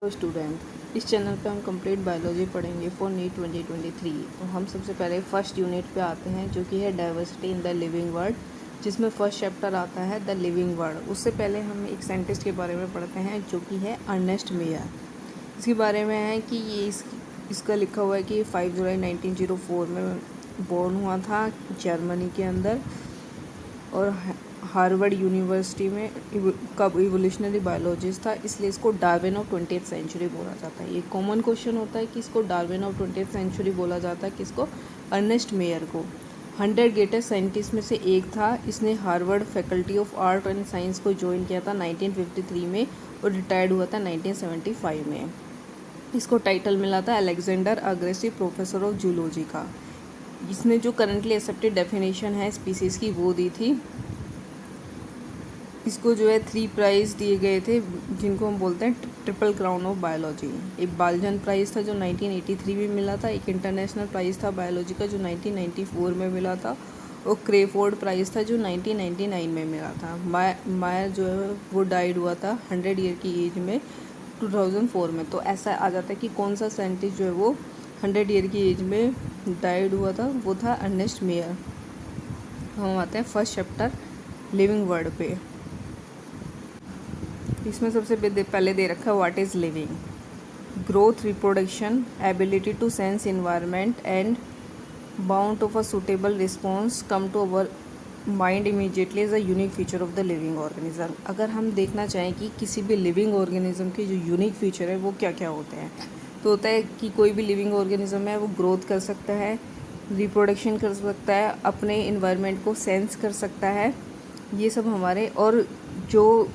तो स्टूडेंट, इस चैनल पे हम कंप्लीट बायोलॉजी पढ़ेंगे फॉर नीट 2023। तो हम सबसे पहले फर्स्ट यूनिट पे आते हैं जो कि है diversity in the living world, जिसमें फर्स्ट चैप्टर आता है द लिविंग वर्ल्ड। उससे पहले हम एक साइंटिस्ट के बारे में पढ़ते हैं जो कि है अर्नेस्ट मेयर। इसके बारे में है कि इसका लिखा हुआ है कि 5 जुलाई 1904 में बॉर्न हुआ था जर्मनी के अंदर, और हार्वर्ड यूनिवर्सिटी में कब इवोल्यूशनरी बायोलॉजिस्ट था, इसलिए इसको डार्विन ऑफ 20th सेंचुरी बोला जाता है। ये कॉमन क्वेश्चन होता है कि इसको डार्विन ऑफ 20th सेंचुरी बोला जाता है किसको? अर्नेस्ट मेयर को। 100 ग्रेटेस्ट साइंटिस्ट में से एक था। इसने Harvard faculty of art and science को ज्वाइन किया था 1953 में और रिटायर्ड हुआ था 1975 में। इसको टाइटल मिला था Alexander aggressive professor of zoology का। इसने जो करंटली एक्सेप्टेड डेफिनेशन है स्पीसीज़ की वो दी थी। इसको जो है 3 प्राइज़ दिए गए थे जिनको हम बोलते हैं ट्रिपल क्राउन ऑफ बायोलॉजी। एक बाल्जन प्राइज़ था जो 1983 में मिला था, एक इंटरनेशनल प्राइज़ था बायोलॉजी का जो 1994 में मिला था, और क्रेफोर्ड प्राइज़ था जो 1999 में मिला था। मायर जो है वो डाइड हुआ था 100 ईयर की एज में 2004 में। तो ऐसा आ जाता है कि कौन सा साइंटिस्ट जो है वो 100 ईयर की एज में डाइड हुआ था, वो था अर्नेस्ट मेयर। हम आते हैं फर्स्ट चैप्टर लिविंग वर्ल्ड पे। इसमें सबसे पहले दे रखा है what is living. Growth, reproduction, ability to sense environment and bound of a suitable response come to our mind immediately is a unique feature of the living organism. अगर हम देखना चाहें कि किसी भी लिविंग ऑर्गेनिज्म के जो यूनिक फीचर है वो क्या क्या होते हैं, तो होता है कि कोई भी लिविंग ऑर्गेनिज्म है वो ग्रोथ कर सकता है, रिप्रोडक्शन कर सकता है, अपने इन्वायरमेंट को सेंस कर सकता है, ये सब हमारे, और जो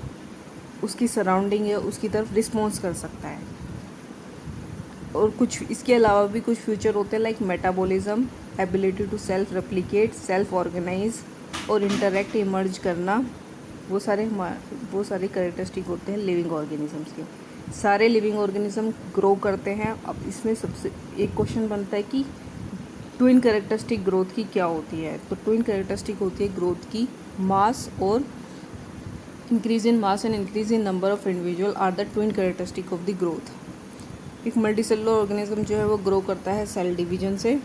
उसकी सराउंडिंग है उसकी तरफ रिस्पॉन्स कर सकता है। और कुछ इसके अलावा भी कुछ फ्यूचर होते हैं like metabolism, ability to self replicate, self organise और इंटरेक्ट इमर्ज करना। वो सारे कैरेक्टरिस्टिक होते हैं लिविंग ऑर्गेनिजम्स के। सारे लिविंग ऑर्गेनिज्म ग्रो करते हैं। अब इसमें सबसे एक क्वेश्चन बनता है कि ट्विन कैरेक्टरिस्टिक ग्रोथ की क्या होती है। तो ट्विन कैरेक्टरिस्टिक होती है ग्रोथ की मास और increase in mass and increase in number of individual are the twin characteristic of the growth. एक मल्टीसेलुलर ऑर्गेनिज्म जो है वो ग्रो करता है सेल डिवीजन से।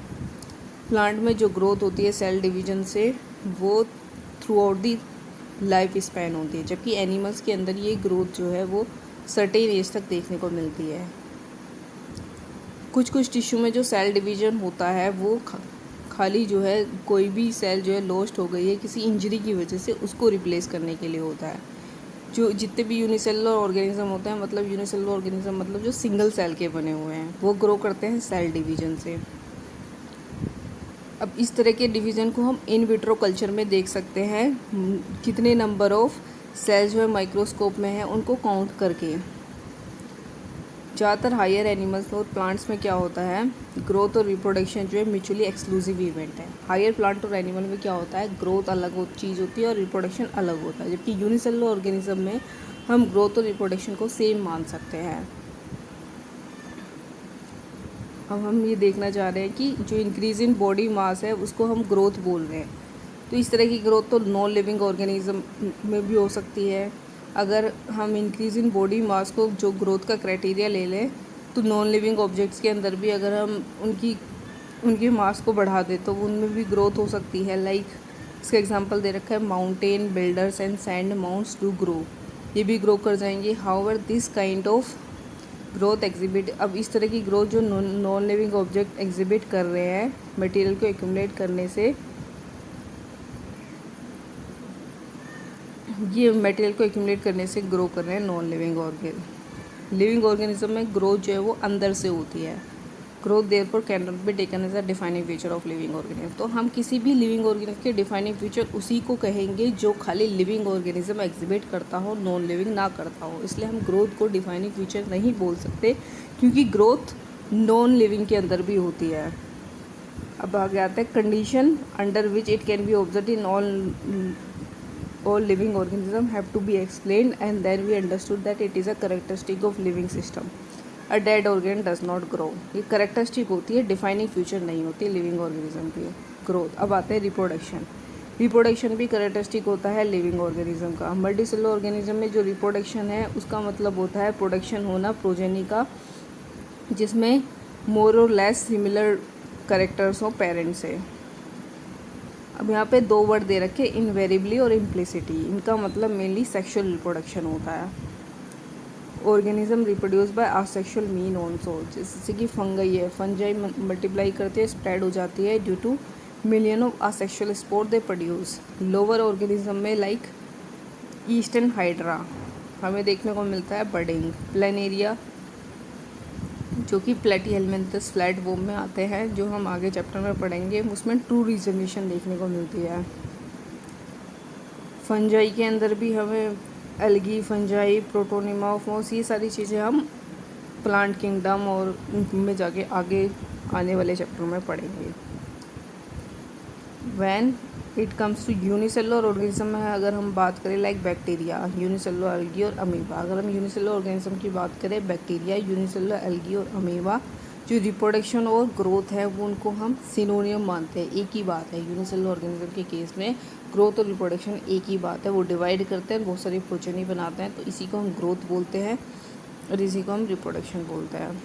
प्लांट में जो ग्रोथ होती है सेल डिवीजन से वो through out the life span होती है, जबकि एनिमल्स के अंदर ये ग्रोथ जो है वो सर्टेन एज तक देखने को मिलती है। कुछ टिश्यू में जो सेल डिवीजन होता है वो खाली जो है कोई भी सेल जो है लॉस्ट हो गई है किसी इंजरी की वजह से, उसको रिप्लेस करने के लिए होता है। जो जितने भी यूनिसेलुलर ऑर्गेनिज्म होते हैं, मतलब यूनिसेलुलर ऑर्गेनिज्म मतलब जो सिंगल सेल के बने हुए हैं, वो ग्रो करते हैं सेल डिवीजन से। अब इस तरह के डिवीज़न को हम इन विट्रो कल्चर में देख सकते हैं। कितने नंबर ऑफ सेल्स जो है माइक्रोस्कोप में है उनको काउंट करके। ज़्यादातर हायर एनिमल्स और प्लांट्स में क्या होता है, ग्रोथ और रिप्रोडक्शन जो है म्यूचुअली एक्सक्लूसिव इवेंट है। हायर प्लांट और एनिमल में क्या होता है, ग्रोथ अलग चीज़ होती है और रिप्रोडक्शन अलग होता है, जबकि यूनिसेलुलर ऑर्गेनिज्म में हम ग्रोथ और रिप्रोडक्शन को सेम मान सकते हैं। अब हम ये देखना चाह रहे हैं कि जो इंक्रीज इन बॉडी मास है उसको हम ग्रोथ बोल रहे हैं। तो इस तरह की ग्रोथ तो नॉन लिविंग ऑर्गेनिज्म में भी हो सकती है। अगर हम इंक्रीज इन बॉडी मास को जो ग्रोथ का क्राइटेरिया ले लें, तो नॉन लिविंग ऑब्जेक्ट्स के अंदर भी अगर हम उनकी मास को बढ़ा दें तो उनमें भी ग्रोथ हो सकती है। लाइक इसका एग्जांपल दे रखा है, mountain builders and sand mounts do grow, ये भी ग्रो कर जाएंगे। However this kind of growth exhibit, अब इस तरह की ग्रोथ जो नॉन लिविंग ऑब्जेक्ट एग्जिबिट कर रहे हैं मटेरियल को एक्यूमुलेट करने से, ये मटेरियल को एक्यूमुलेट करने से ग्रो कर रहे हैं नॉन लिविंग ऑर्गेनिज्म में ग्रोथ जो है वो अंदर से होती है। Growth therefore can not be taken as a defining feature of living organism. तो हम किसी भी लिविंग ऑर्गेनिज्म के डिफाइनिंग फीचर उसी को कहेंगे जो खाली लिविंग ऑर्गेनिज्म एग्जिबिट करता हो, नॉन लिविंग ना करता हो। इसलिए हम ग्रोथ को डिफाइनिंग फीचर नहीं बोल सकते, क्योंकि ग्रोथ नॉन लिविंग के अंदर भी होती है। अब आगे आता है condition under which it can be observe in all living organisms have to be explained, and then we understood that it is a characteristic of living system. A dead organ does not grow. ये characteristic होती है, defining future नहीं होती living organism की growth. अब आते हैं reproduction. Reproduction भी कैरेक्टरिस्टिक होता है लिविंग ऑर्गेनिज्म का। मल्टीसेलुलर ऑर्गेनिज्म में जो रिप्रोडक्शन है उसका मतलब होता है प्रोडक्शन होना प्रोजेनी का, जिसमें मोर और लेस सिमिलर कैरेक्टर्स हो पेरेंट से। अब यहाँ पे 2 वर्ड दे रखे, इनवेरिएबली और इम्प्लिसिटी। इनका मतलब मेनली सेक्सुअल रिप्रोडक्शन होता है। Organism reproduce by asexual mean also, जैसे कि फंगई है, फंजाई मल्टीप्लाई करते हैं, स्प्रेड हो जाती है due two million of asexual spore they produce. Lower organism में लाइक ईस्टर्न हाइड्रा हमें देखने को मिलता है बर्डिंग। प्लेनेरिया जो कि प्लेटीहेल्मिन्थस फ्लैट वोम में आते हैं, जो हम आगे चैप्टर में पढ़ेंगे, उसमें ट्रू रीजनरेशन देखने को मिलती है। फंजाई के अंदर भी हमें एल्गी, फंजाई, प्रोटोनिमाफोस, ये सारी चीज़ें हम प्लांट किंगडम और में जाके आगे आने वाले चैप्टर में पढ़ेंगे। When it comes to unicellular organism में अगर हम बात करें लाइक बैक्टीरिया, यूनिसेलुलर एल्गी और अमीबा। अगर हम यूनिसेलुलर ऑर्गेनिज्म की बात करें, बैक्टीरिया, यूनिसेलुलर एल्गी और अमीबा, जो रिप्रोडक्शन और ग्रोथ है वो उनको हम सिनोनियम मानते हैं, एक ही बात है। यूनिसेलुलर ऑर्गेनिज्म के केस में ग्रोथ और रिप्रोडक्शन एक ही बात है। वो डिवाइड करते हैं, बहुत सारी प्रोजेनी बनाते हैं, तो इसी को हम ग्रोथ बोलते हैं और इसी को हम रिप्रोडक्शन बोलते हैं।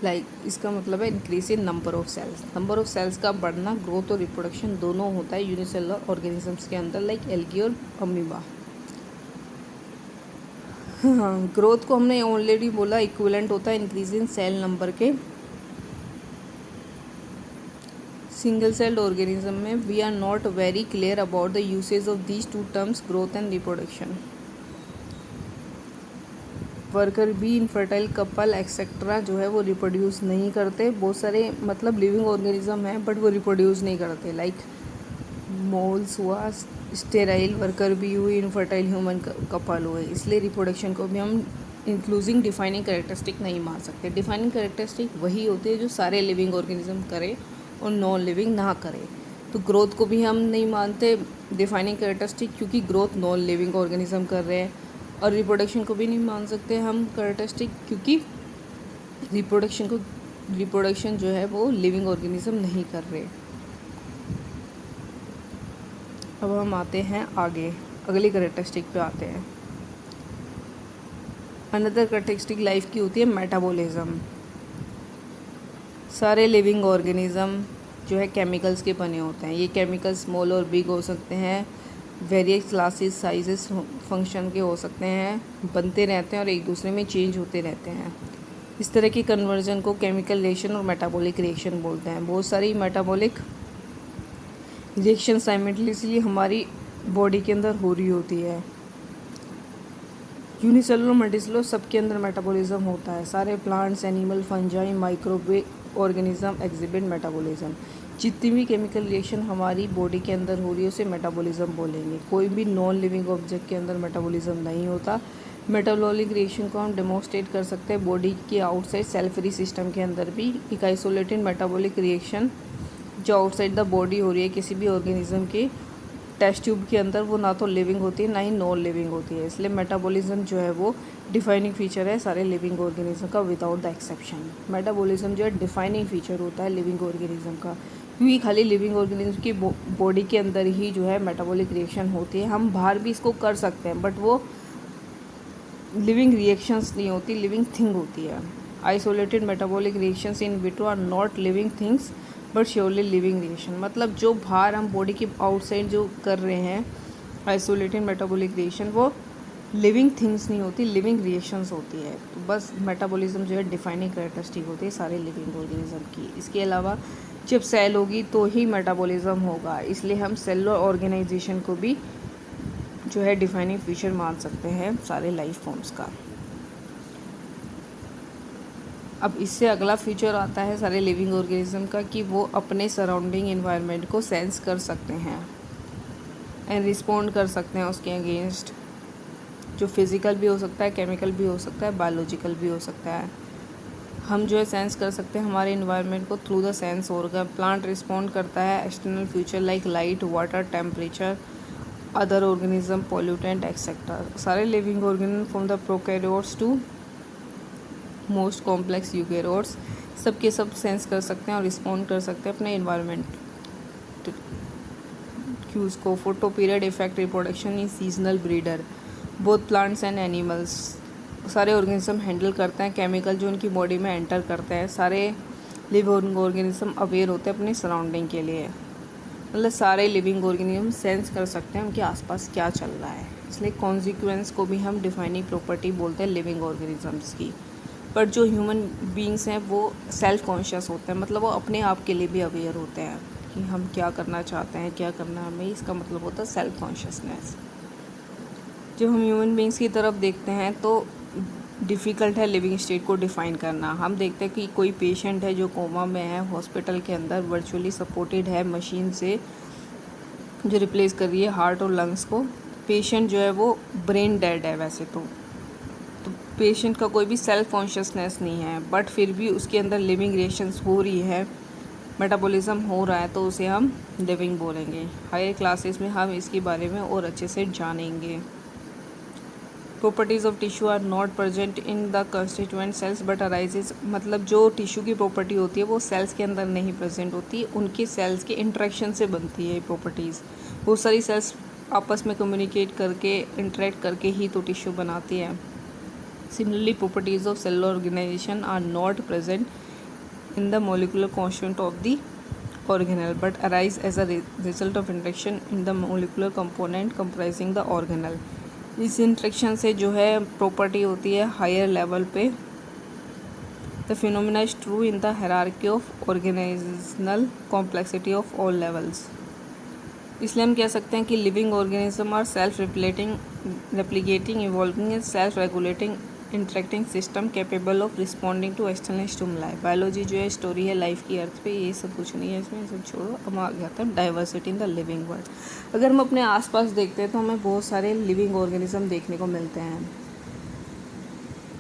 लाइक इसका मतलब है increase in number of cells. Number of cells का बढ़ना ग्रोथ और रिप्रोडक्शन दोनों होता है यूनिसेलुलर ऑर्गेनिजम्स के अंदर, लाइक एल्गी और अमीबा। हाँ, ग्रोथ को हमने ऑलरेडी बोला इक्विवेलेंट होता है इंक्रीज इन सेल नंबर के। सिंगल सेल्ड ऑर्गेनिज्म में we are not very clear about the usage of these 2 terms, growth and reproduction. Worker bee, infertile couple etcetera जो है वो रिप्रोड्यूस नहीं करते। बहुत सारे मतलब लिविंग ऑर्गेनिज्म हैं बट वो रिप्रोड्यूस नहीं करते, लाइक मोल्स हुआ, स्टेराइल वर्कर बी हुई, इनफर्टाइल ह्यूमन कपल हुए। इसलिए रिप्रोडक्शन को भी हम इंक्लूजिंग डिफाइनिंग कैरेक्टरिस्टिक नहीं मान सकते। डिफाइनिंग कैरेक्टरिस्टिक वही होती है जो सारे लिविंग ऑर्गेनिज्म करे और नॉन लिविंग ना करे। तो ग्रोथ को भी हम नहीं मानते डिफाइनिंग कैरेक्टरिस्टिक, क्योंकि ग्रोथ नॉन लिविंग ऑर्गेनिज्म कर रहे हैं। और रिप्रोडक्शन को भी नहीं मान सकते हम कैरेक्टरिस्टिक, क्योंकि रिप्रोडक्शन जो है वो लिविंग ऑर्गेनिज्म नहीं कर रहे। अब हम आते हैं आगे, अगली कैरेक्टरिस्टिक पे आते हैं। अनदर कैरेक्टरिस्टिक लाइफ की होती है मेटाबॉलिज्म। सारे लिविंग ऑर्गेनिज्म जो है केमिकल्स के बने होते हैं। ये केमिकल्स स्मॉल और बिग हो सकते हैं, वेरियस क्लासेस, साइजेस, फंक्शन के हो सकते हैं, बनते रहते हैं और एक दूसरे में चेंज होते रहते हैं। इस तरह की कन्वर्जन को केमिकल रिएक्शन और मेटाबॉलिक रिएक्शन बोलते हैं। बहुत सारी मेटाबॉलिक रिएक्शन साइमल्टेनियसली हमारी बॉडी के अंदर हो रही होती है। यूनिसेलुलर, मल्टीसेलुलर सबके अंदर मेटाबॉलिज्म होता है। सारे plants, animal, fungi, microbe organism exhibit metabolism. जितनी भी केमिकल रिएक्शन हमारी बॉडी के अंदर हो रही है उसे मेटाबॉलिज्म बोलेंगे। कोई भी नॉन लिविंग ऑब्जेक्ट के अंदर मेटाबॉलिज्म नहीं होता। मेटाबॉलिक रिएक्शन को हम डेमोन्स्ट्रेट कर सकते हैं बॉडी के आउटसाइड सेल फ्री सिस्टम के अंदर भी। एक आइसोलेटेड मेटाबॉलिक रिएक्शन जो आउटसाइड द बॉडी हो रही है किसी भी ऑर्गेनिज्म के टेस्ट ट्यूब के अंदर, वो ना तो लिविंग होती है ना ही नॉन लिविंग होती है। इसलिए मेटाबॉलिज्म जो है वो डिफाइनिंग फीचर है सारे लिविंग ऑर्गेनिज्म का विदाउट द एक्सेप्शन। मेटाबॉलिज्म जो है डिफाइनिंग फीचर होता है लिविंग ऑर्गेनिज्म का, क्योंकि खाली लिविंग ऑर्गेनिज्म की बॉडी के अंदर ही जो है मेटाबॉलिक रिएक्शन होती है। हम बाहर भी इसको कर सकते हैं बट वो लिविंग रिएक्शंस नहीं होती, लिविंग थिंग होती है। Isolated metabolic reactions in vitro are not living things but surely living reaction. मतलब जो बाहर हम बॉडी के आउटसाइड जो कर रहे हैं आइसोलेटेड मेटाबॉलिक रिएक्शन, वो लिविंग थिंग्स नहीं होती, लिविंग रिएक्शंस होती है। तो बस मेटाबॉलिज्म जो है डिफाइनिंग कैरेक्टरिस्टिक होती है सारे लिविंग ऑर्गेनिज्म की। इसके अलावा जब सेल होगी तो ही मेटाबॉलिज्म होगा, इसलिए हम सेलुलर ऑर्गेनाइजेशन को भी जो है डिफाइनिंग फीचर मान सकते हैं सारे लाइफ फॉर्म्स का। अब इससे अगला फीचर आता है सारे लिविंग ऑर्गेनिज्म का कि वो अपने सराउंडिंग एनवायरनमेंट को सेंस कर सकते हैं एंड रिस्पॉन्ड कर सकते हैं उसके अगेंस्ट, जो फिज़िकल भी हो सकता है, केमिकल भी हो सकता है, बायोलॉजिकल भी हो सकता है। हम जो है सेंस कर सकते हैं हमारे इन्वायरमेंट को through the sense organ. Plant respond करता है external feature like light, water, temperature, other organism, pollutant etcetera. सारे living organism from the prokaryotes to most complex eukaryotes सब के सब सेंस कर सकते हैं और रिस्पॉन्ड कर सकते हैं अपने इन्वायरमेंट क्यूज को। Photo period effect reproduction in seasonal breeder, both plants and animals. सारे ऑर्गेनिज्म हैंडल करते हैं केमिकल जो उनकी बॉडी में एंटर करते हैं। सारे लिविंग ऑर्गेनिज्म अवेयर होते हैं अपनी सराउंडिंग के लिए, मतलब सारे लिविंग ऑर्गेनिज्म सेंस कर सकते हैं उनके आसपास क्या चल रहा है, इसलिए कॉन्सिक्वेंस को भी हम डिफाइनिंग प्रॉपर्टी बोलते हैं लिविंग ऑर्गेनिजम्स की। पर जो ह्यूमन बींग्स हैं वो सेल्फ कॉन्शियस होते हैं, मतलब वो अपने आप के लिए भी अवेयर होते हैं कि हम क्या करना चाहते हैं, क्या करना है हमें, इसका मतलब होता है सेल्फ कॉन्शियसनेस। जब हम ह्यूमन बींग्स की तरफ देखते हैं तो डिफ़िकल्ट है लिविंग स्टेट को डिफ़ाइन करना। हम देखते हैं कि कोई पेशेंट है जो कोमा में है, हॉस्पिटल के अंदर वर्चुअली सपोर्टेड है मशीन से जो रिप्लेस कर रही है हार्ट और लंग्स को। पेशेंट जो है वो ब्रेन डेड है वैसे तो पेशेंट का कोई भी सेल्फ कॉन्शियसनेस नहीं है, बट फिर भी उसके अंदर लिविंग रिएक्शंस हो रही है, मेटाबॉलिज्म हो रहा है, तो उसे हम लिविंग बोलेंगे। हायर क्लासेस में हम इसके बारे में और अच्छे से जानेंगे। Properties of tissue are not present in the constituent cells but arises, मतलब जो टिश्यू की प्रॉपर्टी होती है वो सेल्स के अंदर नहीं प्रेजेंट होती, उनकी सेल्स के इंटरेक्शन से बनती है ये प्रॉपर्टीज़। बहुत सारी सेल्स आपस में कम्युनिकेट करके इंटरेक्ट करके ही तो टिश्यू बनाती है। Similarly properties of cellular organisation are not present in the molecular constituent of the organelle but arise as a result of interaction in the molecular component comprising the organelle। इस interaction से जो है property होती है higher level पे। The phenomena is true in the hierarchy of organisational complexity of all levels. इसलिए हम कह सकते हैं कि living organism are self replicating evolving and self regulating interacting system capable of responding to external stimuli. Biology जो है story है life की अर्थ पे, ये सब कुछ नहीं है इसमें, सब छोड़ो। अब आ गया था diversity in the living world. अगर हम अपने आसपास देखते हैं तो हमें बहुत सारे लिविंग ऑर्गेनिज्म देखने को मिलते हैं,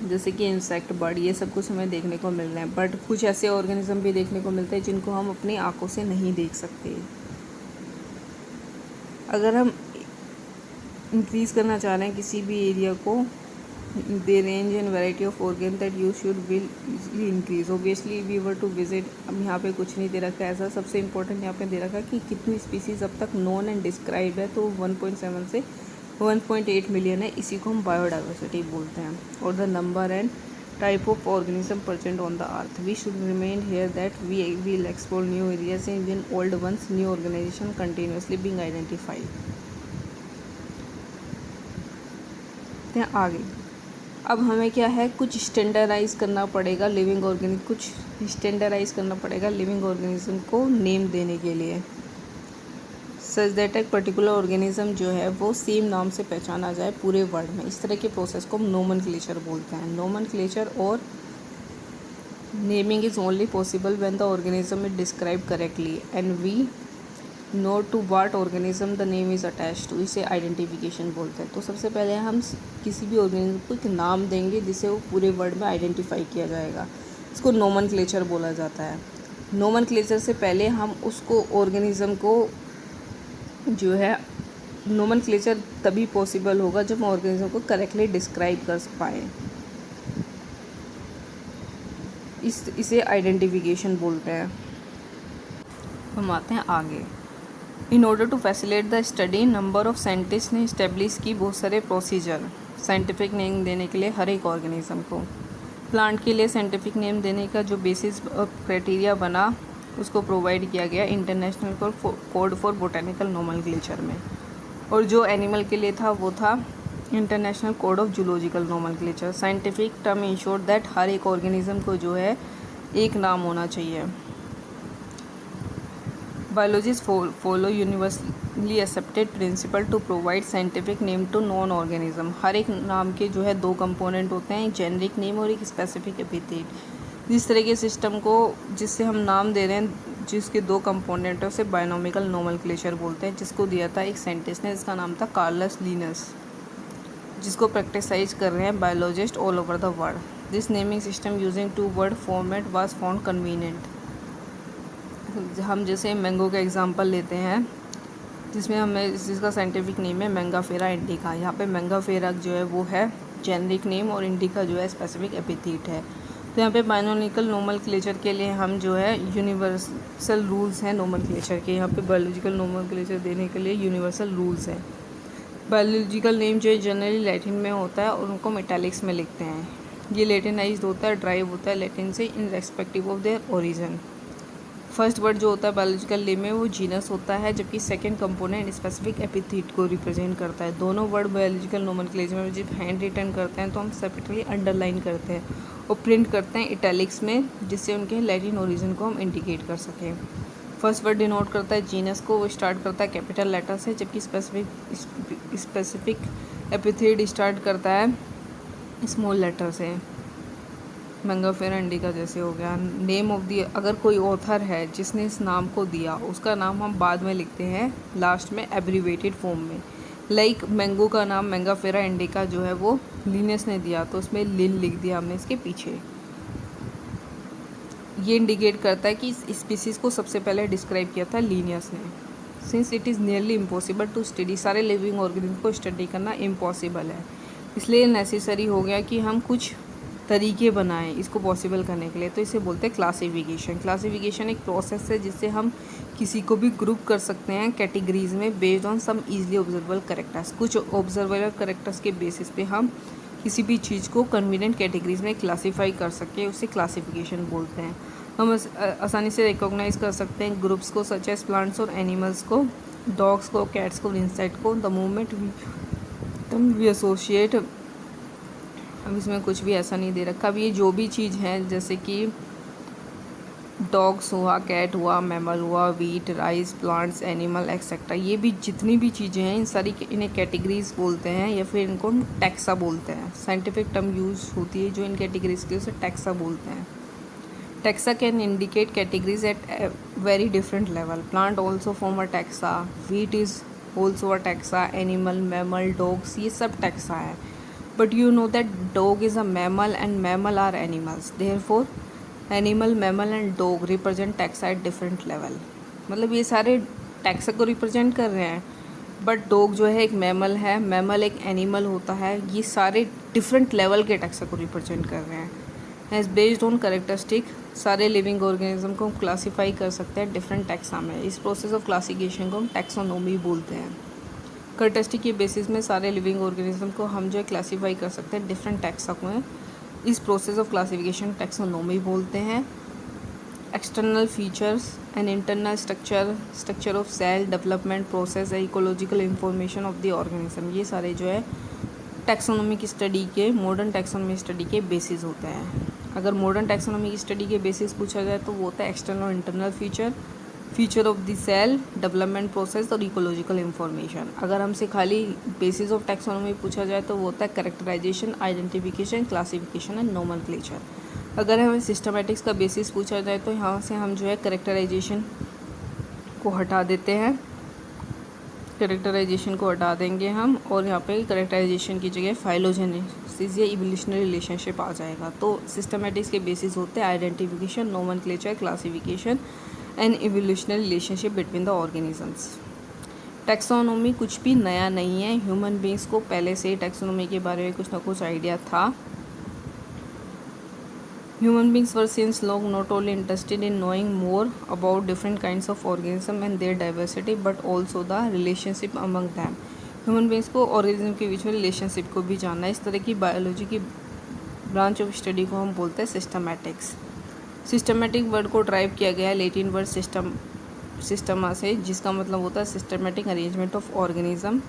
जैसे कि इंसेक्ट, बर्ड, ये सब कुछ हमें देखने को मिल रहे हैं। बट कुछ ऐसे ऑर्गेनिज्म भी देखने को मिलते हैं जिनको हम अपनी आँखों से नहीं देख सकते। अगर हम इंक्रीज़ करना चाह रहे हैं किसी भी एरिया को, the range and variety of organ that you should will easily increase। obviously we were to visit, अब यहाँ पे कुछ नहीं दे रखा है ऐसा। सबसे इम्पोर्टेंट यहाँ पे दे रखा है कि कितनी स्पीसीज़ अब तक नोन एंड डिस्क्राइब है, तो 1.7 से 1.8 मिलियन है, इसी को हम बायोडाइवर्सिटी बोलते हैं। और the number and type of organism present on the earth. We should remain here that we will explore new areas in win old ones, new organisation continuously being identified. आगे अब हमें क्या है, कुछ स्टैंडर्डाइज करना पड़ेगा लिविंग ऑर्गेनिज्म, कुछ standardise करना पड़ेगा लिविंग ऑर्गेनिज्म को नेम देने के लिए, सच दैट एक पर्टिकुलर ऑर्गेनिज्म जो है वो सेम नाम से पहचाना जाए पूरे वर्ल्ड में। इस तरह के प्रोसेस को हम नोमेनक्लेचर बोलते हैं। नोमेनक्लेचर और naming is only possible when the organism is describe correctly and we know to what organism the name is attach to, इसे आइडेंटिफिकेशन बोलते हैं। तो सबसे पहले हम किसी भी ऑर्गेनिज्म को एक नाम देंगे जिसे वो पूरे वर्ल्ड में आइडेंटिफाई किया जाएगा, इसको नोमेनक्लेचर बोला जाता है। नोमेनक्लेचर से पहले हम उसको ऑर्गेनिज्म को जो है, नोमेनक्लेचर तभी पॉसिबल होगा जब हम ऑर्गेनिज्म को करेक्टली डिस्क्राइब कर पाएँ, इसे आइडेंटिफिकेशन बोलते हैं। हम आते हैं आगे। In order to facilitate the study, number of scientist ने इस्टेब्लिश की बहुत सारे प्रोसीजर साइंटिफिक नेम देने के लिए हर एक ऑर्गेनिज्म को। प्लांट के लिए साइंटिफिक नेम देने का जो बेसिस क्राइटेरिया बना उसको प्रोवाइड किया गया international code for botanical nomenclature में, और जो एनिमल के लिए था वो था international code of zoological nomenclature. Scientific term ensure that हर एक ऑर्गेनिज्म को जो है एक नाम होना चाहिए। Biologist follow universally accepted principle to provide scientific name to known organism. हर एक नाम के जो है दो कंपोनेंट होते हैं, एक जेनरिक नेम और एक स्पेसिफिक एपिथेट। जिस तरह के सिस्टम को जिससे हम नाम दे रहे हैं, जिसके दो कंपोनेंट है, उसे बायोनॉमिकल नोमेनक्लेचर बोलते हैं, जिसको दिया था एक साइंटिस्ट ने, जिसका नाम था कार्लस लिनस, जिसको प्रैक्टिसाइज कर रहे हैं biologist all over the world. This naming system using two word format was found convenient. हम जैसे मैंगो का एग्जांपल लेते हैं, जिसका साइंटिफिक नेम है मैंगाफेरा इंडिका। यहाँ पे मैंगाफेरा जो है वो है जेनरिक नेम और इंडिका जो है स्पेसिफिक एपिथेट है। तो यहाँ पे बायोलॉजिकल नोमेनक्लेचर के लिए हम जो है यूनिवर्सल रूल्स हैं नोमेनक्लेचर के, यहाँ पे बायोलॉजिकल नोमेनक्लेचर देने के लिए यूनिवर्सल रूल्स हैं। बायोलॉजिकल नेम जो है जनरली लैटिन में होता है और उनको मेटालिक्स में लिखते हैं। ये लैटिनाइज्ड होता है, ड्राइव होता है लैटिन से in respective of their origin. First word जो होता है बायोलॉजिकल नेम में वो जीनस होता है, जबकि सेकंड कंपोनेंट स्पेसिफिक एपिथेट को रिप्रेजेंट करता है। दोनों वर्ड बायोलॉजिकल नोमेनक्लेचर में जब हैंड रिटन करते हैं तो हम सेपरेटली अंडरलाइन करते हैं और प्रिंट करते हैं इटैलिक्स में, जिससे उनके लैटिन ओरिजिन को हम इंडिकेट कर सकें। फर्स्ट वर्ड डिनोट करता है जीनस को, वो स्टार्ट करता है कैपिटल लेटर से, जबकि स्पेसिफिक एपिथेट स्टार्ट करता है स्मॉल लेटर से। मैंगाफेरा इंडिका जैसे हो गया। नेम ऑफ दी, अगर कोई ऑथर है जिसने इस नाम को दिया उसका नाम हम बाद में लिखते हैं लास्ट में एब्रीवेटेड फॉर्म में। लाइक मैंगो का नाम मैंगाफेरा इंडिका जो है वो लिनियस ने दिया, तो उसमें लिन लिख दिया हमने इसके पीछे। ये इंडिकेट करता है कि इस स्पीसीज़ को सबसे पहले डिस्क्राइब किया था लिनियस ने। Since it is nearly impossible to study, सारे लिविंग ऑर्गेनिज्म को स्टडी करना इम्पॉसिबल है, इसलिए नेसेसरी हो गया कि हम कुछ तरीके बनाएं इसको पॉसिबल करने के लिए। तो इसे बोलते हैं क्लासिफिकेशन। क्लासिफिकेशन एक प्रोसेस है जिससे हम किसी को भी ग्रुप कर सकते हैं कैटेगरीज में based on some easily observable characters. कुछ ऑब्जर्वेबल कैरेक्टर्स के बेसिस पे हम किसी भी चीज़ को कन्वीनियंट कैटेगरीज में क्लासीफाई कर सकें, उसे क्लासिफिकेशन बोलते हैं। हम आसानी से रिकॉग्नाइज कर सकते हैं ग्रुप्स को, सच एज प्लांट्स और एनिमल्स को, डॉग्स को, कैट्स को, इंसेक्ट को, द मोमेंट वी एसोशिएट। अब इसमें कुछ भी ऐसा नहीं दे रखा। अब ये जो भी चीज़ है जैसे कि डॉग्स हुआ, कैट हुआ, मैमल हुआ, wheat, rice, plants, animal etcetera, ये भी जितनी भी चीज़ें हैं इन सारी इन्हें कैटेगरीज बोलते हैं या फिर इनको टैक्सा बोलते हैं। साइंटिफिक टर्म यूज़ होती है जो इन कैटेगरीज के, उसे टैक्सा बोलते हैं। Taxa can indicate categories at very different level. Plant also form a taxa, wheat is also a taxa, animal, mammal, dogs, ये सब टैक्सा है। But you know that dog is a mammal and mammal are animals. Therefore, animal, mammal and dog represent taxa at different level. मतलब ये सारे taxa को represent कर रहे हैं, बट डॉग जो है एक मैमल है, मैमल एक एनिमल होता है, ये सारे डिफरेंट लेवल के टैक्सा को रिप्रेजेंट कर रहे हैं। एज बेस्ड ऑन कैरेक्टरिस्टिक सारे लिविंग ऑर्गेनिज्म को हम क्लासीफाई कर सकते हैं डिफरेंट टैक्सा में। इस प्रोसेस ऑफ क्लासिफिकेशन को हम टैक्सोनोमी बोलते हैं। कैरेक्टरिस्टिक के बेसिस में सारे लिविंग ऑर्गेनिज्म को हम जो है क्लासीफाई कर सकते हैं डिफरेंट टैक्सा में। इस प्रोसेस ऑफ क्लासिफिकेशन टैक्सोनोमी बोलते हैं। External features and internal structure of cell development process, ecological information of the organism, ये सारे जो है टैक्सोनोमी की स्टडी के, मॉडर्न टैक्सोनोमी स्टडी के बेसिस होते हैं। अगर मॉडर्न टैक्सोनोमी की स्टडी के बेसिस पूछा जाए तो वो होता है एक्सटर्नल और internal feature of the cell development process और इकोलॉजिकल इंफॉर्मेशन। अगर हमसे खाली बेसिस ऑफ टैक्सोनॉमी पूछा जाए तो वो होता है characterisation, identification, classification and nomenclature. अगर हमें सिस्टमेटिक्स का बेसिस पूछा जाए तो यहाँ से हम जो है कैरेक्टराइजेशन को हटा देते हैं, कैरेक्टराइजेशन को हटा देंगे हम, और यहाँ पे कैरेक्टराइजेशन की जगह फाइलोजेनेसिस या इवोल्यूशनरी रिलेशनशिप आ जाएगा। तो सिस्टमेटिक्स के बेसिस होते हैं identification, nomenclature, classification and evolutionary relationship between the organisms. Taxonomy कुछ भी नया नहीं है, ह्यूमन बींग्स को पहले से ही टैक्सोनॉमी के बारे में कुछ ना कुछ आइडिया था। Human beings were since long not only interested in knowing more about different kinds of organism and their diversity but also the relationship among them. Human beings को ऑर्गेनिज्म के बीच में रिलेशनशिप को भी जानना है। इस तरह की बायोलॉजी की ब्रांच ऑफ स्टडी को हम बोलते हैं सिस्टमैटिक्स। सिस्टमेटिक वर्ड को ड्राइव किया गया है लैटिन वर्ड सिस्टमा से, जिसका मतलब होता है systematic arrangement of organism.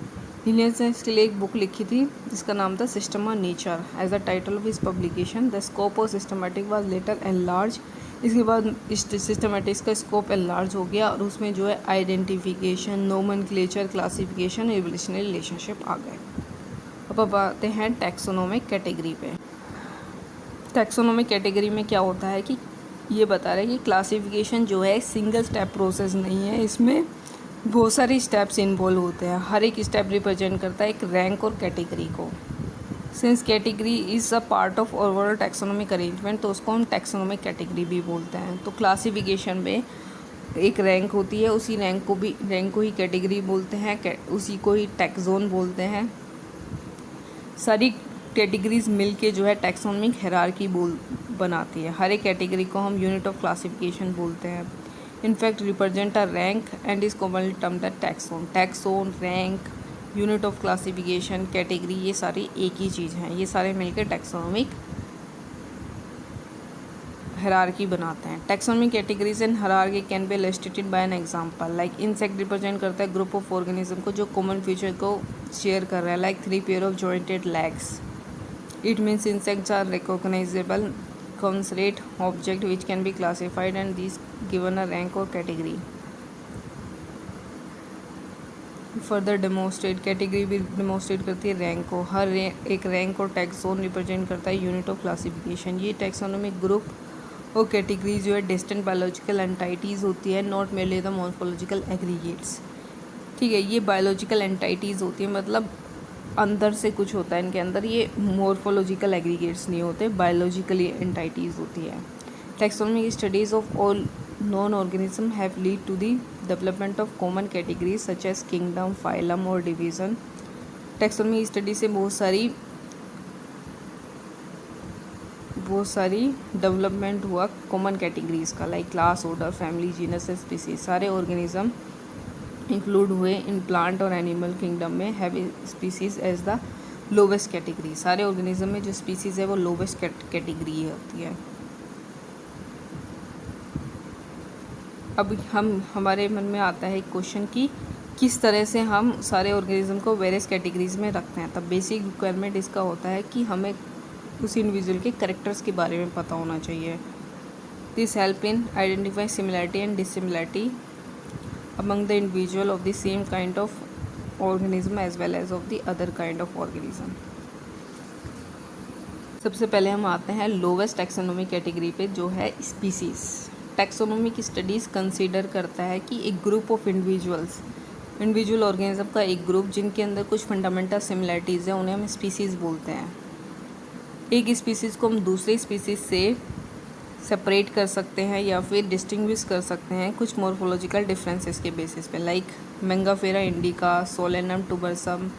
Linnaeus ने इसके लिए एक बुक लिखी थी जिसका नाम था Systema Naturae. As the title of his publication the scope of systematic was later enlarge. इसके बाद इस सिस्टमेटिक्स का स्कोप एनलार्ज हो गया और उसमें जो है identification, nomenclature, classification, evolutionary relationship आ गए। अब आते हैं टैक्सोनॉमिक कैटेगरी पे। टैक्सोनॉमिक कैटेगरी में क्या होता है कि ये बता रहे हैं कि क्लासिफिकेशन जो है सिंगल स्टेप प्रोसेस नहीं है, इसमें बहुत सारे स्टेप्स इन्वॉल्व होते हैं। हर एक स्टेप रिप्रेजेंट करता है एक रैंक और कैटेगरी को। Since category is a part of overall taxonomic arrangement, तो उसको हम टैक्सोनॉमिक कैटेगरी भी बोलते हैं। तो क्लासिफिकेशन में एक रैंक होती है, उसी रैंक को ही कैटेगरी बोलते हैं, उसी को ही टैक्सोन बोलते हैं। सारी कैटेगरीज मिल के जो है टैक्सोनॉमिक हायरार्की बनाती है। हर एक कैटेगरी को हम यूनिट ऑफ क्लासिफिकेशन बोलते हैं। In fact represent a rank and is commonly termed that taxon, rank, unit of classification, category, ये सारी एक ही चीज़ हैं। ये सारे मिलकर टैक्सोनॉमिक हायरार्की बनाते हैं। Taxonomic categories and hierarchy can be illustrated bye an example. Like insect represent करता है ग्रुप ऑफ ऑर्गेनिज्म को जो कॉमन फीचर को शेयर कर रहा है, like 3 pair of jointed legs. It means insects are recognizable concrete object which can be classified and this given a rank और category. Further demonstrate, category भी demonstrate करती है रैंक को। हर एक रैंक और टैक्सोन रिप्रेजेंट करता है यूनिट ऑफ क्लासिफिकेशन। ये टैक्सोनॉमिक ग्रुप और कैटेगरी जो है डिस्टेंट बायोलॉजिकल एंटाइटीज़ होती है, not merely the morphological aggregates. ठीक है, ये बायोलॉजिकल एंटाइटीज़ होती है, मतलब अंदर से कुछ होता है इनके अंदर, ये मॉर्फोलॉजिकल एग्रीगेट्स नहीं होते, बायोलॉजिकली एंटाइटीज़ होती है। Taxonomic studies of all known organism have lead to the development of common categories such as kingdom, phylum और डिवीज़न। टैक्सोनॉमिक स्टडी से बहुत सारी डेवलपमेंट हुआ कॉमन कैटेगरीज का, like class, order, family, genus and species. सारे organism include हुए in plant और animal kingdom में। Have species as the lowest category. सारे ऑर्गेनिज्म में जो स्पीसीज है वो लोवेस्ट कैटेगरी होती है। अब हमारे मन में आता है एक क्वेश्चन कि किस तरह से हम सारे ऑर्गेनिज्म को वेरियस कैटेगरीज में रखते हैं। तब बेसिक रिक्वायरमेंट इसका होता है कि हमें उस इंडिविजुअल के कैरेक्टर्स के बारे में पता होना चाहिए। This help in identify similarity and dissimilarity among the individual of the same kind of organism as well as of the other kind of organism। सबसे पहले हम आते हैं लोवेस्ट टैक्सोनॉमिक कैटेगरी पे, जो है स्पीसीज। टैक्सोनॉमिक स्टडीज़ कंसीडर करता है कि एक ग्रुप ऑफ इंडिविजुअल ऑर्गेनिज्म का एक ग्रुप जिनके अंदर कुछ फंडामेंटल सिमिलैरिटीज़ हैं, उन्हें हम स्पीसीज़ बोलते हैं। एक स्पीसीज़ को हम दूसरे स्पीसीज़ से सेपरेट कर सकते हैं या फिर डिस्टिंग्विश कर सकते हैं कुछ मॉर्फोलॉजिकल डिफरेंसेस के बेसिस पे, लाइक मैंगाफेरा इंडिका, सोलेनम टुबरसम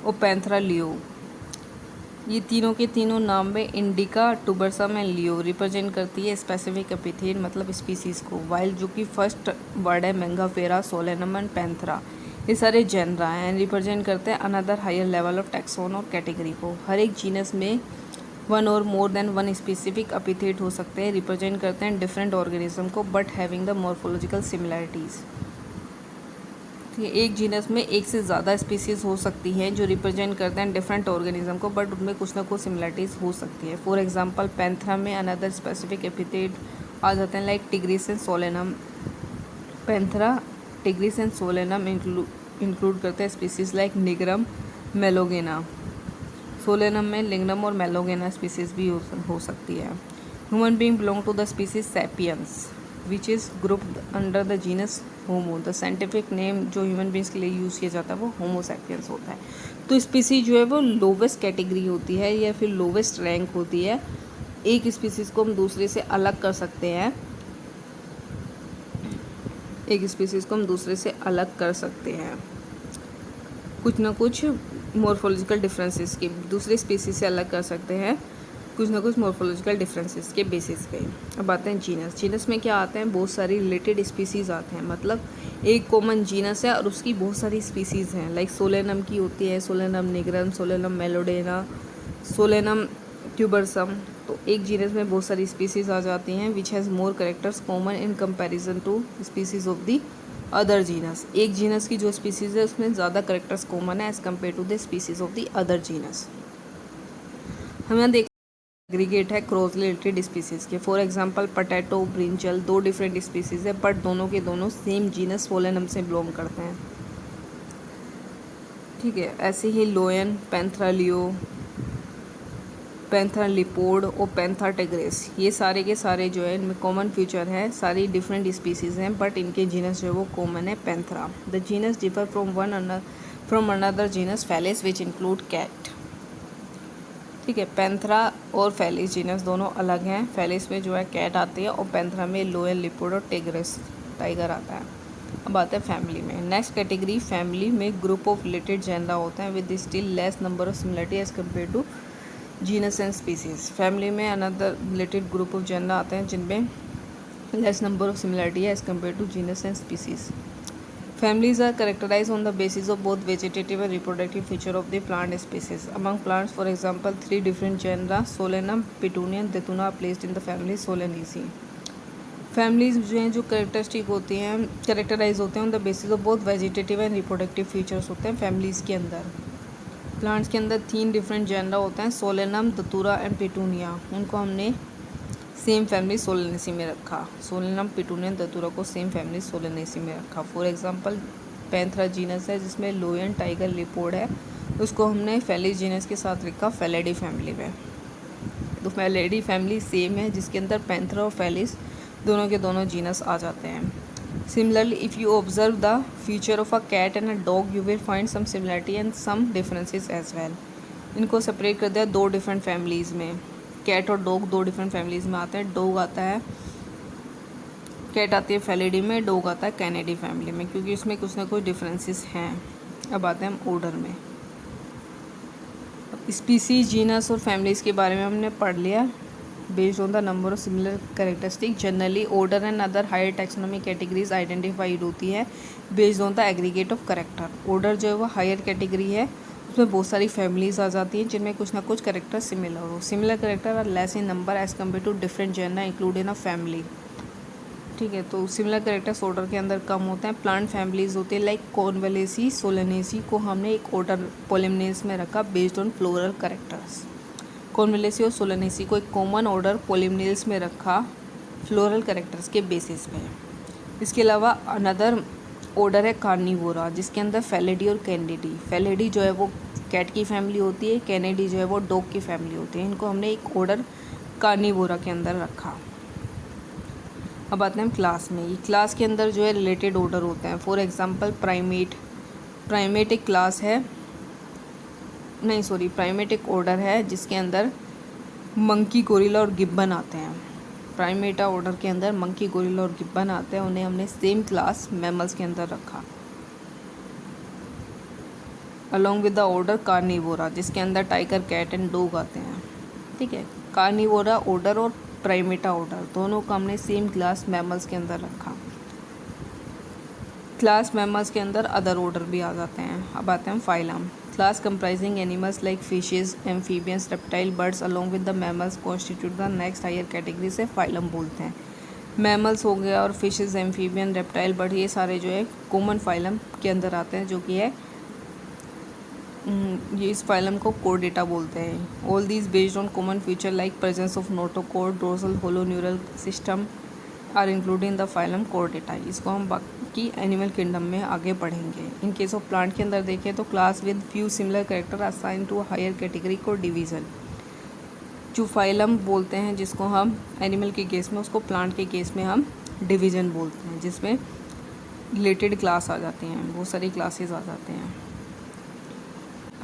और पैंथरा लियो। ये तीनों के तीनों नाम में इंडिका, टुबरसम एंड लियो रिप्रेजेंट करती है स्पेसिफिक एपिथेट मतलब स्पीसीज़ को, वाइल जो कि फर्स्ट वर्ड है मैंगाफेरा, सोलेनम एंड पैंथरा, ये सारे जेनरा हैं, रिप्रेजेंट करते हैं another higher level of taxon और कैटेगरी को। हर एक जीनस में वन और more than one specific epithet हो सकते हैं, रिप्रेजेंट करते हैं डिफरेंट ऑर्गेनिज्म को but having the morphological similarities. एक जीनस में एक से ज़्यादा स्पीसीज हो सकती हैं जो रिप्रेजेंट करते हैं डिफरेंट ऑर्गेनिज्म को, बट उनमें कुछ ना कुछ सिमिलैरिटीज़ हो सकती है। फॉर एग्जांपल पैंथरा में अनदर स्पेसिफिक एपिथेट आ जाते हैं, like tigris and Solanum. Panthera, tigris and Solanum include करते हैं species like nigrum, melongena. Solanum में लिंगनम और मेलोगेना स्पीसीज भी हो सकती है। Human being belong to the species sapiens which is grouped under the genus Homo. The scientific name जो ह्यूमन बींग्स के लिए यूज़ किया जाता है वो होमो सैपियंस होता है। तो स्पीसीज जो है वो लोवेस्ट कैटेगरी होती है या फिर लोवेस्ट रैंक होती है। एक स्पीसीज को हम दूसरे से अलग कर सकते हैं, एक स्पीसीज को हम दूसरे से अलग कर सकते हैं कुछ ना कुछ मॉर्फोलॉजिकल डिफरेंसेस के, दूसरे स्पीसीज से अलग कर सकते हैं कुछ ना कुछ मॉर्फोलॉजिकल डिफरेंसेस के बेसिस पे। अब आते हैं जीनस। जीनस में क्या आते हैं, बहुत सारी रिलेटेड स्पीसीज़ आते हैं, मतलब एक कॉमन जीनस है और उसकी बहुत सारी स्पीसीज़ हैं, लाइक सोलेनम की होती है, Solanum nigrum, Solanum melongena, Solanum tuberosum. तो एक जीनस में बहुत सारी स्पीसीज़ आ जाती हैं which has more characters common in comparison to species of the other genus. एक जीनस की जो स्पीसीज़ है उसमें ज़्यादा कैरेक्टर्स कॉमन है as compare to the species of the other genus. हम यहाँ देख एग्रीगेट है क्लोजली रिलेटेड स्पीसीज़ के। फॉर एग्जांपल पोटैटो, ब्रिंजल, दो डिफरेंट स्पीसीज़ है बट दोनों के दोनों सेम जीनस सोलेनम से बिलोंग करते हैं। ठीक है, ऐसे ही लोयन, पैंथरा लियो, पैंथरा लिपोड और पैंथरा टिग्रिस, ये सारे के सारे जो है इनमें कॉमन फीचर है, सारी डिफरेंट स्पीसीज़ हैं बट इनके जीनस जो है वो कॉमन है Panthera. The genus differ from another genus Felis which include cat. ठीक है, पैंथरा और फेलिस जीनस दोनों अलग हैं। फेलिस में जो है कैट आती है और पैंथरा में लोयन, लिपोड और टिग्रिस टाइगर आता है। अब आते हैं फैमिली में। नेक्स्ट कैटेगरी फैमिली में ग्रुप ऑफ रिलेटेड जेनरा होते हैं with still less number of similarity as compare to genus and species, family में another related group of genera आते हैं जिनमें लेस नंबर ऑफ सिमिलरिटी है as compare to genus and species. Families are characterized on the basis of both vegetative and reproductive feature of the plant species. Among plants, for example, 3 different genera, Solanum, Petunia and Datura, are placed in the family Solanaceae. Families जो हैं, जो characteristic होती हैं, characterized होते हैं on the basis of both vegetative and reproductive features होते हैं families के अंदर। प्लांट्स के अंदर 3 डिफरेंट जेनरा होते हैं, सोलेनम, दतूरा एंड पिटूनिया। उनको हमने सेम फैमिली सोलेनेसी में रखा। सोलेनम, पिटूनिया, दतूरा को सेम फैमिली सोलेनेसी में रखा। फॉर एग्जांपल पैंथरा जीनस है जिसमें लोयन टाइगर लिपोड है, उसको हमने फेलिस जीनस के साथ रखा फेलिडी फैमिली में। तो फेलिडी फैमिली सेम है जिसके अंदर पैंथरा और फेलिस दोनों के दोनों जीनस आ जाते हैं। Similarly if you observe the feature of a cat and a dog you will find some similarity and some differences as well. इनको सेपरेट कर दिया 2 डिफरेंट फैमिलीज़ में। कैट और डॉग 2 डिफरेंट फैमिलीज़ में आते हैं। डॉग आता है, कैट आती है फेलिडी में, डॉग आता है कैनेडी फैमिली में, क्योंकि इसमें कुछ ना कुछ डिफरेंसेस हैं। अब आते हैं हम ऑर्डर में। स्पीसीज, जीनस और फैमिलीज़ के बारे में हमने पढ़ लिया। Based on the number of similar characteristic generally order and other higher taxonomy categories identified होती है based on the aggregate of character. Order जो है वो हायर कैटेगरी है, उसमें बहुत सारी फैमिलीज़ आ जाती हैं जिनमें कुछ ना कुछ करेक्टर सिमिलर हो। Similar character are less in number as compare to different genera include in a family. ठीक है, तो सिमिलर करेक्टर्स ऑर्डर के अंदर कम होते हैं। प्लांट फैमिलीज़ होती है लाइक कॉर्नवेलेसी, सोलेनेसी को हमने एक ऑर्डर पोलिमनेस में रखा बेस्ड ऑन फ्लोरल करेक्टर्स। कॉर्नवेलेसी और सोलेनेसी को एक कॉमन ऑर्डर पोलिमनेल्स में रखा फ्लोरल करेक्टर्स के बेसिस पे। इसके अलावा अनदर ऑर्डर है कार्निवोरा जिसके अंदर फेलिडी और कैनेडी। फेलिडी जो है वो कैट की फैमिली होती है, कैनेडी जो है वो डॉग की फैमिली होती है। इनको हमने एक ऑर्डर कार्निवोरा के अंदर रखा। अब आते हैं हम क्लास में। ये क्लास के अंदर जो है रिलेटेड ऑर्डर होते हैं। फॉर एग्जांपल प्राइमेट एक क्लास है, प्राइमेट एक ऑर्डर है जिसके अंदर मंकी, गोरिल्ला और गिब्बन आते हैं। प्राइमेटा ऑर्डर के अंदर मंकी, गोरिल्ला और गिब्बन आते हैं, उन्हें हमने सेम क्लास मैमल्स के अंदर रखा along with the order Carnivora जिसके अंदर टाइगर, कैट एंड डॉग आते हैं। ठीक है, कार्निवोरा ऑर्डर और प्राइमेटा ऑर्डर दोनों को हमने सेम क्लास मैमल्स के अंदर रखा। क्लास मैमल्स के अंदर अदर ऑर्डर भी आ जाते हैं। अब आते हैं phylum. Class comprising animals like fishes, amphibians, reptile, birds along with the mammals constitute the next higher category से फाइलम बोलते हैं। मैमल्स हो गया और फिशेज, एम्फीबियन, रेप्टाइल, बर्ड ये सारे जो है कॉमन फाइलम के अंदर आते हैं, जो कि है ये इस फाइलम को कोर्डेटा बोलते हैं। All these based on common feature like presence of notochord, dorsal hollow neural system are included in the phylum Chordata. इसको हम बाकी एनिमल किंगडम में आगे पढ़ेंगे। इन केस ऑफ प्लांट के अंदर देखें तो class with few similar character assign to higher category को डिवीज़न, जो फाइलम बोलते हैं जिसको हम एनिमल के केस में, उसको प्लांट के केस में हम डिवीज़न बोलते हैं, जिसमें रिलेटेड क्लास आ जाती हैं, बहुत सारी क्लासेस आ जाते हैं।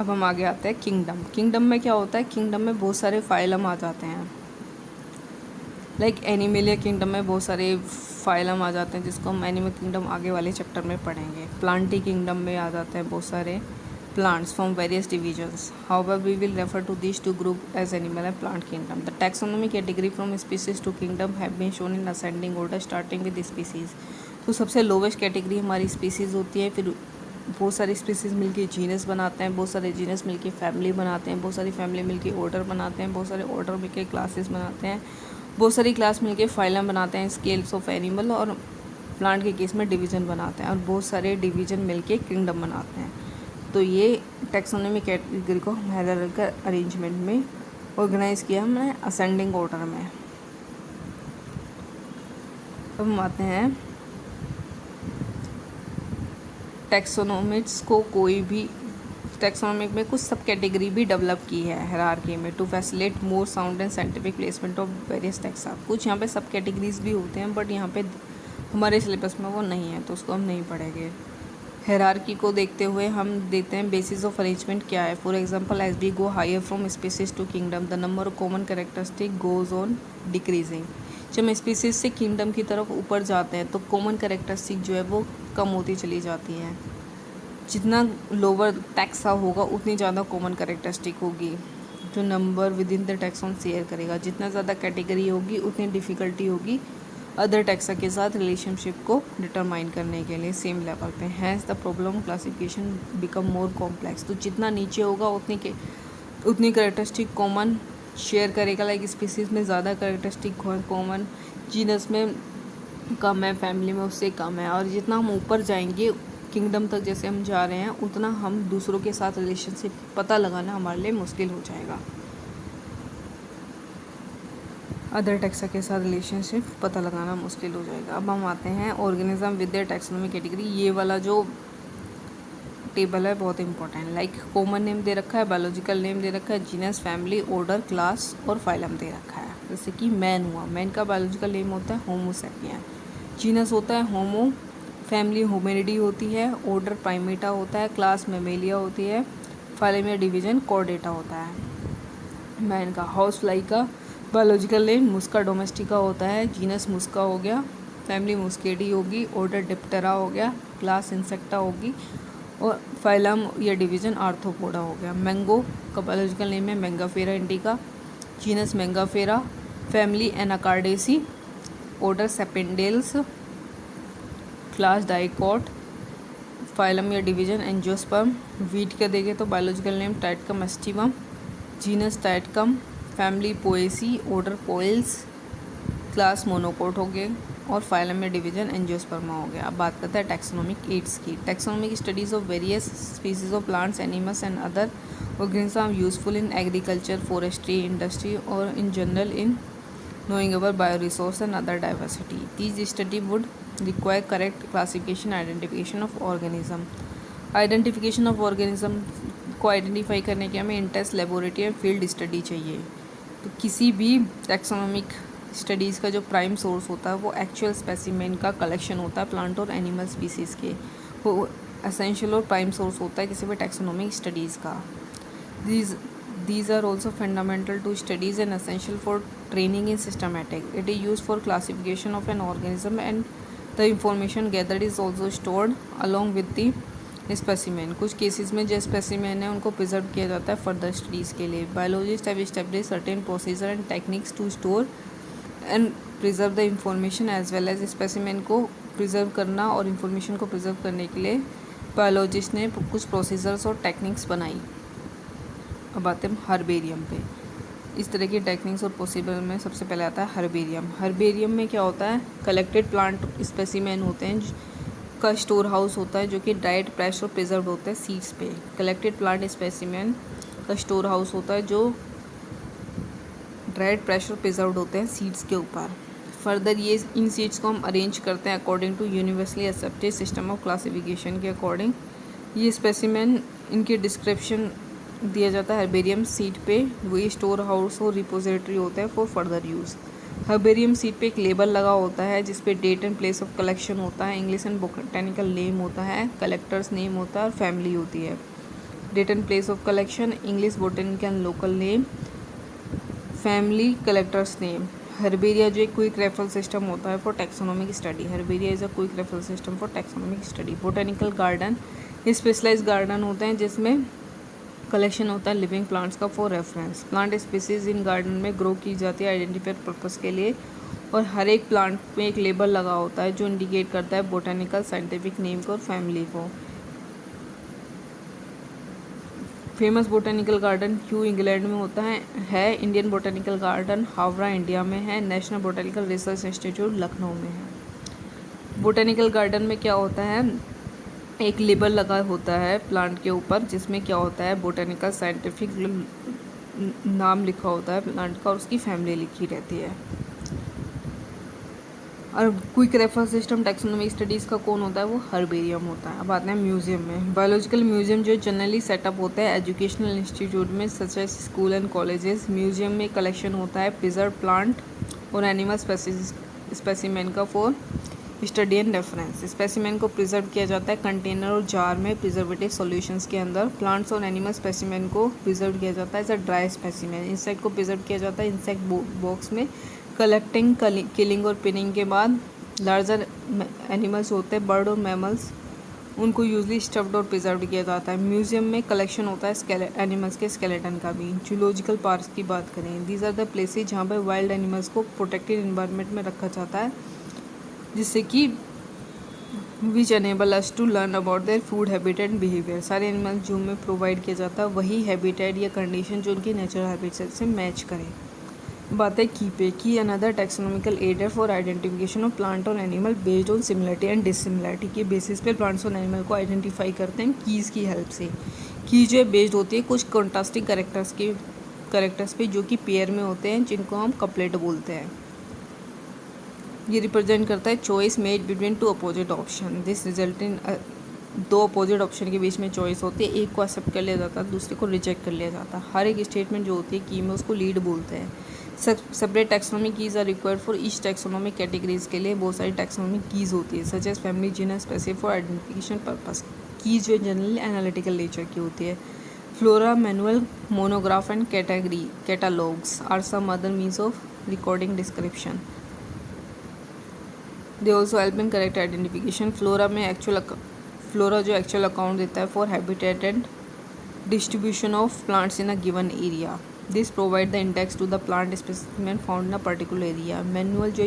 अब हम आगे आते हैं किंगडम। किंगडम में क्या होता है, किंगडम में बहुत सारे फाइलम आ जाते हैं। लाइक एनिमलिया किंगडम में बहुत सारे फाइलम आ जाते हैं जिसको हम एनिमल किंगडम आगे वाले चैप्टर में पढ़ेंगे। प्लांटी किंगडम में आ जाते हैं बहुत सारे plants from various divisions. However, we will refer to these two groups as animal and plant kingdom. The taxonomy category from species to kingdom have been shown in ascending order starting with species. तो सबसे lowest category हमारी species होती है, फिर बहुत सारी species मिलके genus बनाते हैं, बहुत सारे जीनस मिलके फैमिली बनाते हैं, बहुत सारी फैमिली मिलके ऑर्डर बनाते हैं, बहुत सारे ऑर्डर मिलके क्लासेस बनाते हैं, बहुत सारी क्लास मिलके फाइलम बनाते हैं, स्केल्स ऑफ एनिमल, और प्लांट के केस में डिवीज़न बनाते हैं, और बहुत सारे डिवीज़न मिलके किंगडम बनाते हैं। तो ये टैक्सोनॉमी कैटेगरी को हायरार्किकल अरेंजमेंट में ऑर्गेनाइज़ किया हमने असेंडिंग ऑर्डर में। अब हम आते हैं टैक्सोनॉमिक्स को, कोई भी टैक्सोनॉमिक में कुछ सब कैटेगरी भी डेवलप की है हायरार्की में to facilitate more sound and scientific placement of various taxa. कुछ यहाँ पे सब कैटेगरीज भी होते हैं बट यहाँ पे हमारे सिलेबस में वो नहीं है, तो उसको हम नहीं पढ़ेंगे। हायरार्की को देखते हुए हम देखते हैं बेसिस ऑफ अरेंजमेंट क्या है। For example, as we go higher from species to kingdom the number of common characteristic goes on decreasing. जब हम स्पीसीज से किंगडम की तरफ ऊपर जाते हैं तो कॉमन कैरेक्टरिस्टिक जो है वो कम होती चली जाती हैं। जितना लोअर टैक्सा होगा उतनी ज़्यादा कॉमन कैरेक्टरिस्टिक होगी। जो number with in the taxon share करेगा। जितना ज़्यादा कैटेगरी होगी उतनी डिफ़िकल्टी होगी अदर टैक्सा के साथ रिलेशनशिप को डिटरमाइन करने के लिए सेम लेवल पे। Has the problem classification become more complex. तो जितना नीचे होगा उतनी करेक्टरिस्टिक कॉमन शेयर करेगा। लाइक स्पीसीज में ज़्यादा करेक्टरिस्टिक कॉमन, जीनस में कम है, फैमिली में उससे कम है। और जितना हम ऊपर जाएंगे किंगडम तक जैसे हम जा रहे हैं उतना हम दूसरों के साथ रिलेशनशिप पता लगाना हमारे लिए मुश्किल हो जाएगा। अदर टैक्सा के साथ रिलेशनशिप पता लगाना मुश्किल हो जाएगा। अब हम आते हैं organism with their taxonomy category. ये वाला जो टेबल है बहुत इंपॉर्टेंट है। लाइक कॉमन नेम दे रखा है, बायोलॉजिकल नेम दे रखा है, जीनस, फैमिली, ऑर्डर, क्लास और फाइलम दे रखा है। जैसे कि मैन हुआ, मैन का बायोलॉजिकल नेम होता है होमो सैपियन, जीनस होता है होमो, फैमिली होमिनिडी होती है, ऑर्डर प्राइमेटा होता है, क्लास मेमेलिया होती है, फाइलम या डिवीजन कॉर्डेटा होता है। मैन का हाउस फ्लाई का बायोलॉजिकल नेम मुस्का डोमेस्टिका होता है, जीनस मुस्का हो गया, फैमिली मुस्केडी होगी, ऑर्डर डिप्टेरा हो गया, क्लास इंसेक्टा होगी और फाइलम या डिवीजन आर्थ्रोपोडा हो गया। मैंगो का बायोलॉजिकल नेम है Mangifera indica, genus Mangifera, family Anacardiaceae, order Sapindales, class dicot, phylum या डिवीजन एंजियोस्पर्म। वीट का देखें तो biological name Triticum aestivum, genus Triticum, family Poaceae, order Poales, class monocot हो गए और फाइलम में डिवीजन एंजियोस्पर्मा हो गया। अब बात करते हैं टैक्सोनॉमिक एड्स की। Taxonomic studies of various species of plants, animals and other organism are useful in agriculture, forestry, industry और in general in knowing our bioresource and other diversity. These study would require correct classification, identification of organism. Identification of organism को identify करने के हमें interest laboratory और field study चाहिए। तो किसी भी टैक्सोनॉमिक स्टडीज़ का जो प्राइम सोर्स होता है वो एक्चुअल स्पेसिमेन का कलेक्शन होता है प्लांट और एनिमल स्पीसीज़ के। वो एसेंशियल और प्राइम सोर्स होता है किसी भी टैक्सोनॉमिक स्टडीज़ का। These are also fundamental to studies and essential for training in systematic. It is used for classification of an organism and the information gathered is also stored along with the specimen. कुछ cases में जो specimen है उनको preserve किया जाता है further studies के लिए। Biologist have established certain procedure and techniques to store and preserve the information as well as specimen को प्रिजर्व करना और इन्फॉर्मेशन को प्रिजर्व करने के लिए बायोलॉजिस्ट ने कुछ प्रोसीजर्स और टेक्निक्स बनाई। अब आते हैं हर्बेरियम पे। इस तरह की टेक्निक्स और पॉसिबल में सबसे पहले आता है हर्बेरियम। हर्बेरियम में क्या होता है, कलेक्टेड प्लांट स्पेसिमेन होते हैं का स्टोर हाउस होता है जो कि ड्राइड प्रेस और प्रिजर्व होता है सीड्स पे। कलेक्टेड प्लांट स्पेसिमेन का स्टोर हाउस होता है जो ड्राइड प्रेस और प्रिजर्व होते हैं सीड्स के ऊपर। फर्दर ये इन सीड्स को हम अरेंज करते हैं according to universally accepted system of classification के अकॉर्डिंग। ये स्पेसिमेन इनके डिस्क्रिप्शन दिया जाता है हर्बेरियम सीट पे, वही स्टोर हाउस और रिपोजिटरी होता है for further use. Herbarium sheet पे एक लेबल लगा होता है जिस पे date and place of collection होता है, इंग्लिश एंड बोटैनिकल नेम होता है, कलेक्टर्स नेम होता है और फैमिली होती है। Date and place of collection, English, botanical and local name, family, collector's name. Herbaria जो एक क्विक रेफरल सिस्टम होता है for taxonomic study. Herbaria is a quick referral system for taxonomic study. Botanical garden specialised garden होते हैं जिसमें collection होता है living plants का for reference. Plant species in garden में ग्रो की जाती है आइडेंटिफाइड पर्पस के लिए और हर एक प्लांट में एक लेबल लगा होता है जो इंडिकेट करता है बोटैनिकल साइंटिफिक नेम को और फैमिली को। फेमस बोटैनिकल गार्डन क्यों इंग्लैंड में होता है Indian botanical garden Howrah India में है, national botanical research institute Lucknow में है। बोटैनिकल गार्डन में क्या होता है, एक लेबल लगा होता है प्लांट के ऊपर जिसमें क्या होता है बोटैनिकल साइंटिफिक नाम लिखा होता है प्लांट का और उसकी फैमिली लिखी रहती है। और quick refer system taxonomic studies का कौन होता है, वो हर्बेरियम होता है। अब आते हैं म्यूजियम में। बायोलॉजिकल म्यूजियम जो जनरली सेटअप होता है एजुकेशनल इंस्टीट्यूट में such as school and colleges. Museum में कलेक्शन होता है प्रिजर्व प्लांट और एनिमल स्पेसिमेन का for study and reference. Specimen को प्रिजर्व किया जाता है कंटेनर और जार में प्रिजर्वेटिव सॉल्यूशंस के अंदर। प्लांट्स और एनिमल स्पेसिमेन को प्रिजर्व किया जाता है as a dry specimen. Insect को प्रिजर्व किया जाता है इंसेक्ट बॉक्स में। कलेक्टिंग, किलिंग और पिनिंग के बाद लार्जर एनिमल्स होते हैं बर्ड और मैमल्स उनको यूजली स्टफ्ड और प्रिजर्व किया जाता है। म्यूजियम में कलेक्शन होता है एनिमल्स के स्केलेटन का भी। जूलॉजिकल पार्क्स की बात करें, दीज आर द प्लेसेस जहाँ पर वाइल्ड एनिमल्स को प्रोटेक्टेड इन्वायरमेंट में रखा जाता है, जिससे कि which enable us to learn about their food habitat and behaviour. सारे एनिमल्स जू में प्रोवाइड किया जाता है वही हैबिटेट या कंडीशन जो उनकी नेचुरल हैबिटेट से मैच करें। बात है की पे, key another taxonomical aid for identification of plant और animal based on similarity and dissimilarity के बेसिस पे प्लांट्स और एनिमल को आइडेंटिफाई करते हैं कीज़ की हेल्प से। की जो है बेस्ड होती है कुछ कॉन्ट्रास्टिंग करेक्टर्स पे जो कि पेयर में होते हैं, जिनको हम कपलेट बोलते हैं। ये रिप्रेजेंट करता है choice made between two opposite option. This result in दो अपोजिट ऑप्शन के बीच में चॉइस होती है, एक को एक्सेप्ट कर लिया जाता है, दूसरे को रिजेक्ट कर लिया जाता है। हर एक स्टेटमेंट जो होती है की में उसको लीड बोलते हैं। Separate taxonomic keys are required for each taxonomic categories के लिए बहुत सारी टैक्सोनॉमिक कीज होती है, such as family, genus, specific for identification purpose. Keys जो जनरली एनालिटिकल नेचर की होती है। Flora, manual, monograph and catalogues are some other means of recording description. They also help in correct identification. Flora जो actual account देता है for habitat and distribution of plants in a given area. This provide the index to the plant specimen found in a particular area. Manual जो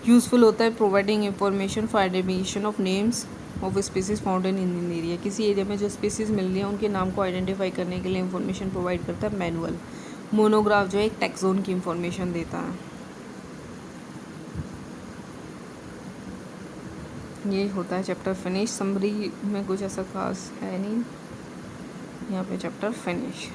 useful होता है providing information for identification of names of species found in Indian area. किसी area में जो species मिल रही है उनके नाम को आइडेंटिफाई करने के लिए इंफॉर्मेशन प्रोवाइड करता है मैनुअल। मोनोग्राफ जो है एक टैक्सोन की इंफॉर्मेशन देता है। ये होता है चैप्टर फिनिश। समरी में कुछ ऐसा खास है नहीं, यहाँ पे चैप्टर फिनिश।